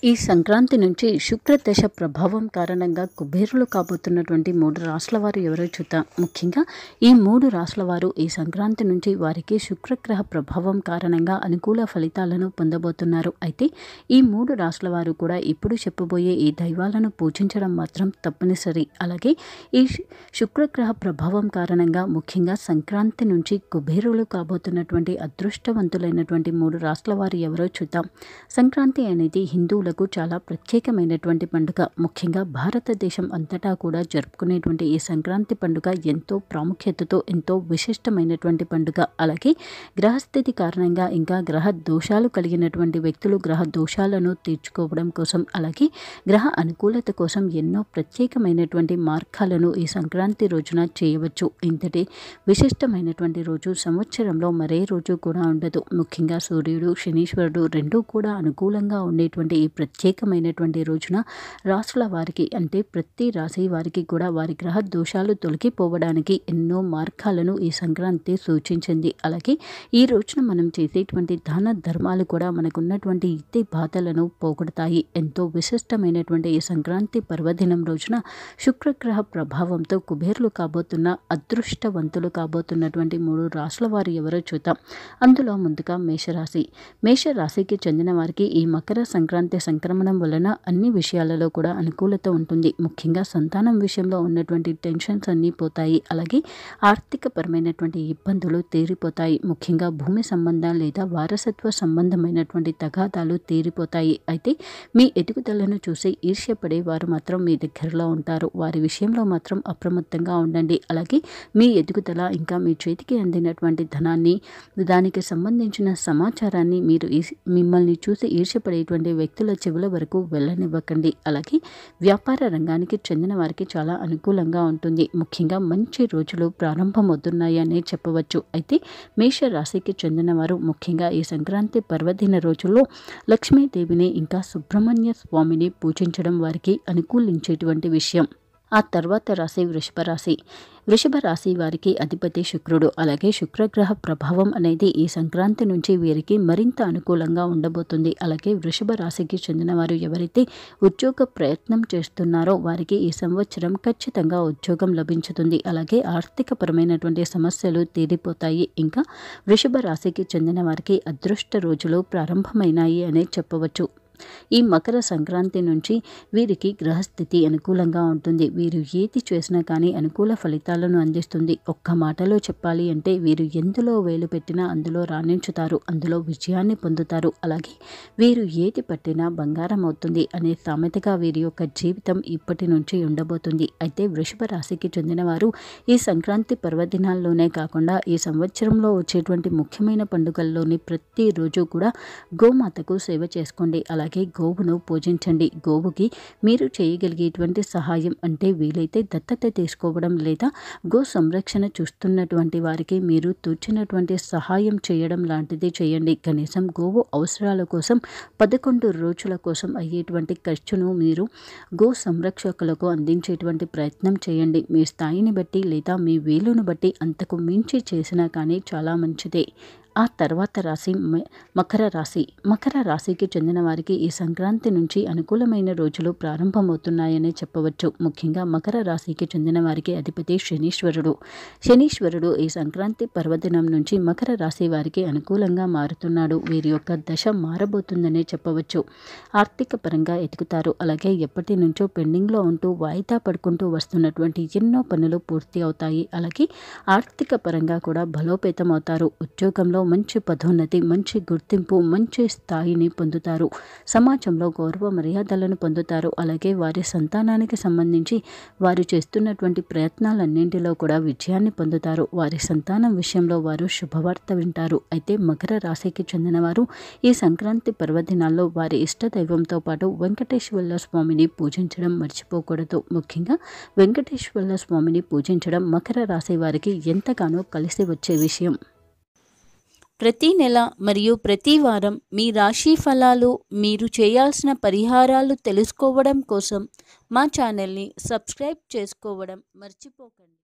ఈ సంక్రాంతి నుంచి శుక్రదశ ప్రభావం కారణంగా కుబేరులు కాబోతున్నటువంటి 3 రాశుల వారు ఎవరో చూద్దాం. ముఖ్యంగా ఈ 3 రాశుల వారు ఈ సంక్రాంతి నుంచి వారికి శుక్రగ్రహ ప్రభావం కారణంగా అనుకూల ఫలితాలను పొందబోతున్నారు. అయితే ఈ 3 రాశుల వారు కూడా ఇప్పుడు చెప్పబోయే ఈ దైవాలను పూజించడం మాత్రం తప్పనిసరి. అలాగే ఈ శుక్రగ్రహ ప్రభావం కారణంగా ముఖ్యంగా సంక్రాంతి నుంచి కుబేరులు కాబోతున్నటువంటి అదృష్టవంతులైనటువంటి 3 రాశుల వారు ఎవరో చూద్దాం. సంక్రాంతి అనేది హిందువులకు చాలా ప్రత్యేకమైనటువంటి పండుగ. ముఖ్యంగా భారతదేశం అంతటా కూడా జరుపుకునేటువంటి ఈ సంక్రాంతి పండుగ ఎంతో ప్రాముఖ్యతతో ఎంతో విశిష్టమైనటువంటి పండుగ. అలాగే గ్రహస్థితి కారణంగా ఇంకా గ్రహ దోషాలు కలిగినటువంటి వ్యక్తులు గ్రహ దోషాలను తీర్చుకోవడం కోసం అలాగే గ్రహ అనుకూలత కోసం ఎన్నో ప్రత్యేకమైనటువంటి మార్గాలను ఈ సంక్రాంతి రోజున చేయవచ్చు. ఇంతటి విశిష్టమైనటువంటి రోజు సంవత్సరంలో మరే రోజు కూడా ఉండదు. ముఖ్యంగా సూర్యుడు శనీశ్వరుడు రెండూ కూడా అనుకూలంగా ఉండేటువంటి ఈ ప్రత్యేకమైనటువంటి రోజున రాశుల వారికి అంటే ప్రతి రాశి వారికి కూడా వారి గ్రహ దోషాలు తొలగిపోవడానికి ఎన్నో మార్గాలను ఈ సంక్రాంతి సూచించింది. అలాగే ఈ రోజున మనం చేసేటువంటి దాన ధర్మాలు కూడా మనకున్నటువంటి ఇతి బాధలను పోగొడతాయి. ఎంతో విశిష్టమైనటువంటి ఈ సంక్రాంతి పర్వదినం రోజున శుక్రగ్రహ ప్రభావంతో కుబేరులు కాబోతున్న అదృష్టవంతులు కాబోతున్నటువంటి 3 రాశుల వారు ఎవరో చూద్దాం. అందులో ముందుగా మేషరాశి. మేషరాశికి చెందిన వారికి ఈ మకర సంక్రాంతి సంక్రమణం వలన అన్ని విషయాలలో కూడా అనుకూలత ఉంటుంది. ముఖ్యంగా సంతానం విషయంలో ఉన్నటువంటి టెన్షన్స్ అన్నీ పోతాయి. అలాగే ఆర్థికపరమైనటువంటి ఇబ్బందులు తీరిపోతాయి. ముఖ్యంగా భూమి సంబంధం లేదా వారసత్వ సంబంధమైనటువంటి తగాదాలు తీరిపోతాయి. అయితే మీ ఎదుగుదలను చూసి ఈర్ష్యపడే వారు మాత్రం మీ దగ్గరలో ఉంటారు. వారి విషయంలో మాత్రం అప్రమత్తంగా ఉండండి. అలాగే మీ ఎదుగుదల ఇంకా మీ చేతికి అందినటువంటి ధనాన్ని దానికి సంబంధించిన సమాచారాన్ని మిమ్మల్ని చూసి ఈర్ష్యపడేటువంటి వ్యక్తుల చెవుల వరకు వెళ్ళనివ్వకండి. అలాగే వ్యాపార రంగానికి చెందిన వారికి చాలా అనుకూలంగా ఉంటుంది. ముఖ్యంగా మంచి రోజులు ప్రారంభమవుతున్నాయి అనే చెప్పవచ్చు. అయితే మేష రాశికి చెందిన వారు ముఖ్యంగా ఈ సంక్రాంతి పర్వదిన రోజుల్లో లక్ష్మీదేవిని ఇంకా సుబ్రహ్మణ్య స్వామిని పూజించడం వారికి అనుకూలించేటువంటి విషయం. ఆ తర్వాత రాశి వృషభ రాశి. వృషభ రాశి వారికి అధిపతి శుక్రుడు. అలాగే శుక్రగ్రహ ప్రభావం అనేది ఈ సంక్రాంతి నుంచి వీరికి మరింత అనుకూలంగా ఉండబోతుంది. అలాగే వృషభ రాశికి చెందిన వారు ఎవరైతే ఉద్యోగ ప్రయత్నం చేస్తున్నారో వారికి ఈ సంవత్సరం ఖచ్చితంగా ఉద్యోగం లభించుతుంది. అలాగే ఆర్థికపరమైనటువంటి సమస్యలు తీరిపోతాయి. ఇంకా వృషభ రాశికి చెందిన వారికి అదృష్ట రోజులు ప్రారంభమైనాయి అనే చెప్పవచ్చు. ఈ మకర సంక్రాంతి నుంచి వీరికి గ్రహస్థితి అనుకూలంగా ఉంటుంది. వీరు ఏది చేసినా కానీ అనుకూల ఫలితాలను అందిస్తుంది. ఒక్క మాటలో చెప్పాలి అంటే వీరు ఎందులో వేలు పెట్టినా అందులో రాణించుతారు, అందులో విజయాన్ని పొందుతారు. అలాగే వీరు ఏది పట్టినా బంగారం అవుతుంది అనే సామెతగా వీరి యొక్క జీవితం ఇప్పటి నుంచి ఉండబోతుంది. అయితే వృషభ రాశికి చెందిన వారు ఈ సంక్రాంతి పర్వదినాల్లోనే కాకుండా ఈ సంవత్సరంలో వచ్చేటువంటి ముఖ్యమైన పండుగల్లోని ప్రతిరోజు కూడా గోమాతకు సేవ చేసుకోండి. అలాగే గోవును పూజించండి. గోవుకి మీరు చేయగలిగేటువంటి సహాయం అంటే వీలైతే దత్తత తీసుకోవడం లేదా గో సంరక్షణ చూస్తున్నటువంటి వారికి మీరు తోచినటువంటి సహాయం చేయడం లాంటిది చేయండి. కనీసం గోవు అవసరాల కోసం 11 రోజుల కోసం అయ్యేటువంటి ఖర్చును మీరు గో సంరక్షకులకు అందించేటువంటి ప్రయత్నం చేయండి. మీ స్థాయిని బట్టి లేదా మీ వీలును బట్టి అంతకు మించి చేసినా కానీ చాలా మంచిదే. ఆ తర్వాత రాశి మకర రాశి. మకర రాశికి చెందిన వారికి ఈ సంక్రాంతి నుంచి అనుకూలమైన రోజులు ప్రారంభమవుతున్నాయని చెప్పవచ్చు. ముఖ్యంగా మకర రాశికి చెందిన వారికి అధిపతి శనీశ్వరుడు. శనీశ్వరుడు ఈ సంక్రాంతి పర్వదినం నుంచి మకర రాశి వారికి అనుకూలంగా మారుతున్నాడు. వీరి యొక్క దశ మారబోతుందనే చెప్పవచ్చు. ఆర్థిక పరంగా ఎదుగుతారు. అలాగే ఎప్పటి నుంచో పెండింగ్లో ఉంటూ వాయిదా పడుకుంటూ వస్తున్నటువంటి ఎన్నో పనులు పూర్తి అవుతాయి. అలాగే ఆర్థిక పరంగా కూడా బలోపేతం అవుతారు. ఉద్యోగంలో మంచి పదోన్నతి, మంచి గుర్తింపు, మంచి స్థాయిని పొందుతారు. సమాజంలో గౌరవ మర్యాదలను పొందుతారు. అలాగే వారి సంతానానికి సంబంధించి వారు చేస్తున్నటువంటి ప్రయత్నాలన్నింటిలో కూడా విజయాన్ని పొందుతారు. వారి సంతానం విషయంలో వారు శుభవార్త వింటారు. అయితే మకర రాశికి చెందిన వారు ఈ సంక్రాంతి పర్వదినాల్లో వారి ఇష్ట దైవంతో పాటు వెంకటేశ్వర స్వామిని పూజించడం మర్చిపోకూడదు. ముఖ్యంగా వెంకటేశ్వర స్వామిని పూజించడం మకర రాశి వారికి ఎంతగానో కలిసి వచ్చే విషయం. ప్రతి నెల మరియు ప్రతి వారం మీ రాశి ఫలాలు, మీరు చేయాల్సిన పరిహారాలు తెలుసుకోవడం కోసం మా ఛానల్ని సబ్స్క్రైబ్ చేసుకోవడం మర్చిపోకండి.